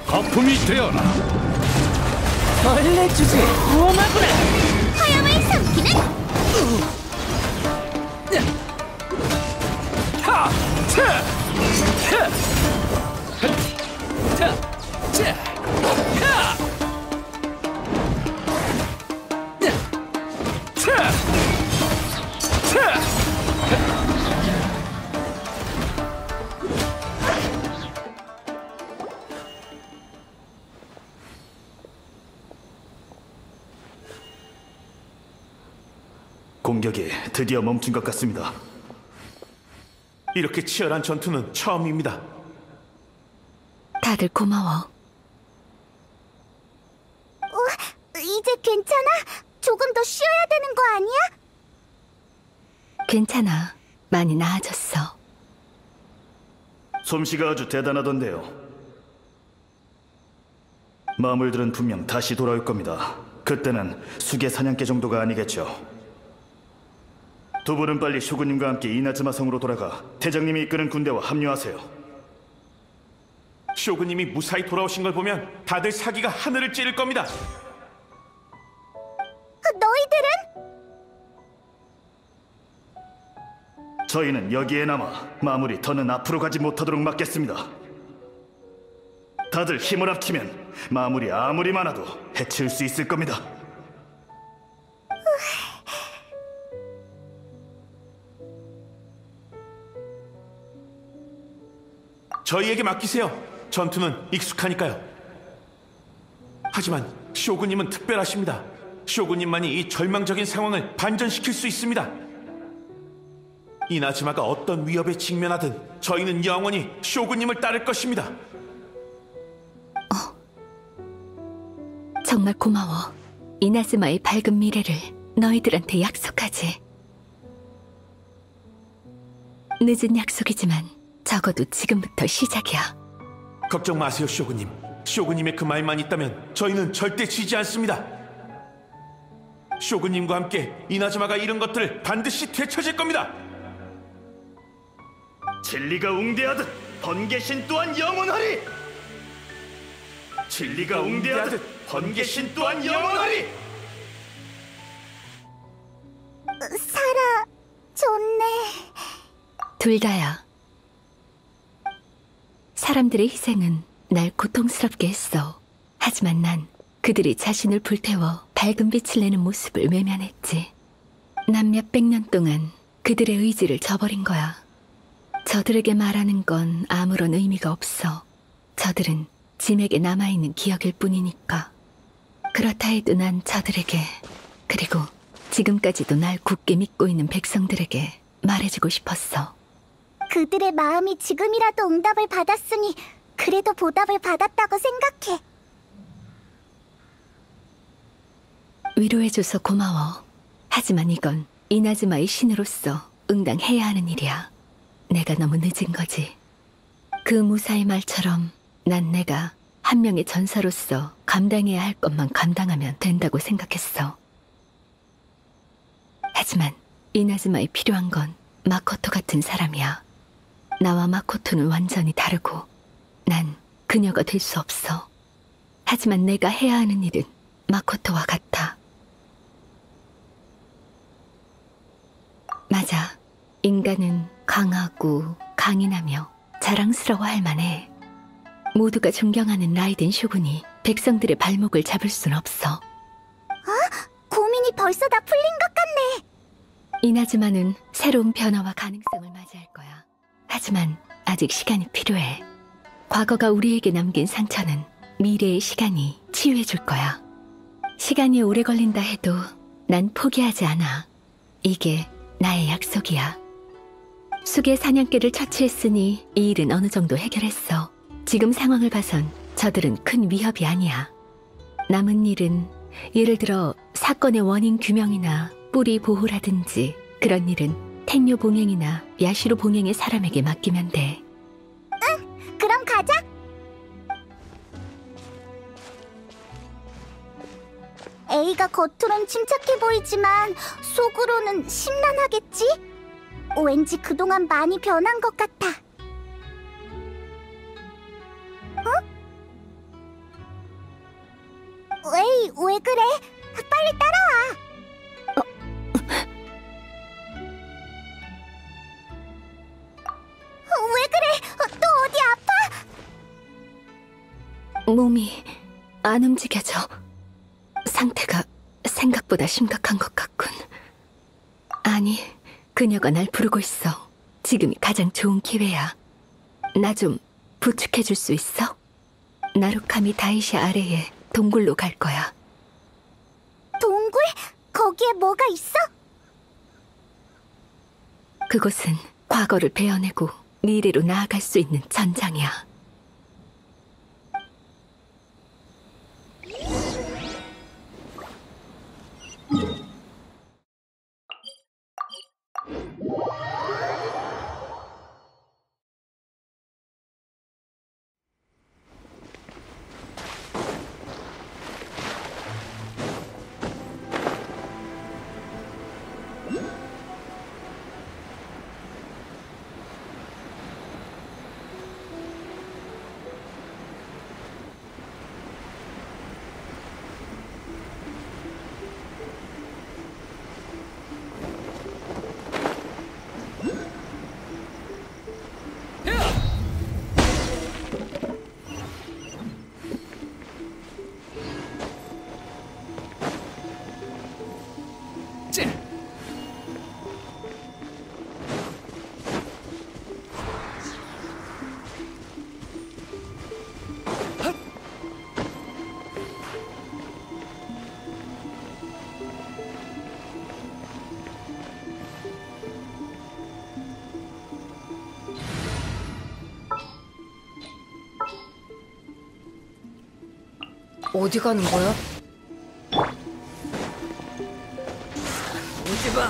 Speaker 5: 거품이 되어라.
Speaker 1: 벌레주지 고마구나.
Speaker 2: 화염을 삼키는
Speaker 9: 공격이 드디어 멈춘 것 같습니다.
Speaker 10: 이렇게 치열한 전투는 처음입니다.
Speaker 6: 다들 고마워.
Speaker 2: 이제 괜찮아? 조금 더 쉬어야 되는 거 아니야?
Speaker 6: 괜찮아. 많이 나아졌어.
Speaker 9: 솜씨가 아주 대단하던데요. 마물들은 분명 다시 돌아올 겁니다. 그때는 수계 사냥개 정도가 아니겠죠. 두 분은 빨리 쇼군님과 함께 이나즈마 성으로 돌아가 대장님이 이끄는 군대와 합류하세요.
Speaker 10: 쇼군님이 무사히 돌아오신 걸 보면 다들 사기가 하늘을 찌를 겁니다.
Speaker 2: 너희들은?
Speaker 9: 저희는 여기에 남아 마물이 더는 앞으로 가지 못하도록 막겠습니다. 다들 힘을 합치면 마물이 아무리 많아도 해칠 수 있을 겁니다.
Speaker 10: 저희에게 맡기세요. 전투는 익숙하니까요. 하지만 쇼군님은 특별하십니다. 쇼군님만이 이 절망적인 상황을 반전시킬 수 있습니다. 이나즈마가 어떤 위협에 직면하든 저희는 영원히 쇼군님을 따를 것입니다.
Speaker 6: 정말 고마워. 이나즈마의 밝은 미래를 너희들한테 약속하지. 늦은 약속이지만 적어도 지금부터 시작이야.
Speaker 10: 걱정 마세요, 쇼군님. 쇼군님의 그 말만 있다면 저희는 절대 지지 않습니다. 쇼군님과 함께 이나즈마가 잃은 것들을 반드시 되찾을 겁니다.
Speaker 9: 진리가 웅대하듯 번개신 또한 영원하리! 진리가 웅대하듯 번개신 또한 영원하리!
Speaker 2: 좋네.
Speaker 6: 둘 다야. 사람들의 희생은 날 고통스럽게 했어. 하지만 난 그들이 자신을 불태워 밝은 빛을 내는 모습을 외면했지. 난 몇백 년 동안 그들의 의지를 저버린 거야. 저들에게 말하는 건 아무런 의미가 없어. 저들은 짐에게 남아있는 기억일 뿐이니까. 그렇다 해도 난 저들에게, 그리고 지금까지도 날 굳게 믿고 있는 백성들에게 말해주고 싶었어.
Speaker 2: 그들의 마음이 지금이라도 응답을 받았으니 그래도 보답을 받았다고 생각해.
Speaker 6: 위로해줘서 고마워. 하지만 이건 이나즈마의 신으로서 응당해야 하는 일이야. 내가 너무 늦은 거지. 그 무사의 말처럼 난 내가 한 명의 전사로서 감당해야 할 것만 감당하면 된다고 생각했어. 하지만 이나즈마에 필요한 건 마코토 같은 사람이야. 나와 마코토는 완전히 다르고 난 그녀가 될 수 없어. 하지만 내가 해야 하는 일은 마코토와 같아. 맞아. 인간은 강하고 강인하며 자랑스러워할 만해. 모두가 존경하는 라이덴 쇼군이 백성들의 발목을 잡을 순 없어.
Speaker 2: 고민이 벌써 다 풀린 것 같네.
Speaker 6: 이나즈마는 새로운 변화와 가능성을 맞이할 거야. 하지만 아직 시간이 필요해. 과거가 우리에게 남긴 상처는 미래의 시간이 치유해줄 거야. 시간이 오래 걸린다 해도 난 포기하지 않아. 이게 나의 약속이야. 수계 사냥개를 처치했으니 이 일은 어느 정도 해결했어. 지금 상황을 봐선 저들은 큰 위협이 아니야. 남은 일은 예를 들어 사건의 원인 규명이나 뿌리 보호라든지 그런 일은 텐뇨 봉행이나 야시로 봉행의 사람에게 맡기면 돼.
Speaker 2: 그럼 가자. A가 겉으론 침착해 보이지만 속으로는 심란하겠지? 왠지 그동안 많이 변한 것 같아. 에이, 왜 그래? 빨리 따라와. 왜 그래? 또 어디 아파?
Speaker 6: 몸이 안 움직여져. 상태가 생각보다 심각한 것 같군. 아니, 그녀가 날 부르고 있어. 지금이 가장 좋은 기회야. 나 좀 부축해줄 수 있어? 나루카미 다이시 아래에 동굴로 갈 거야.
Speaker 2: 동굴? 거기에 뭐가 있어?
Speaker 6: 그곳은 과거를 베어내고 미래로 나아갈 수 있는 전장이야.
Speaker 1: 어디 가는 거야? 오지 마.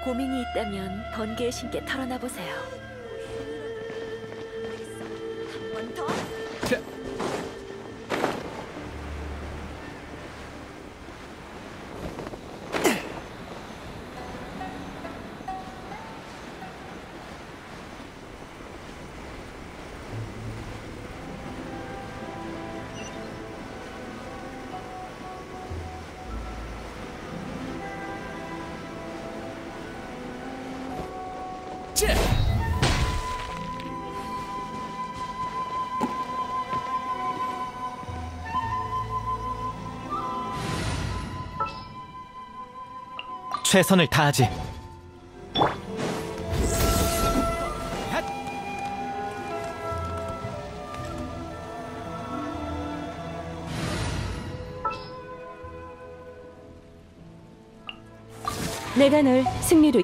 Speaker 6: 고민이 있다면 번개의 신께 털어놔보세요.
Speaker 1: 한 번 더.
Speaker 11: 최선을 다하지.
Speaker 1: 내가 널 승리로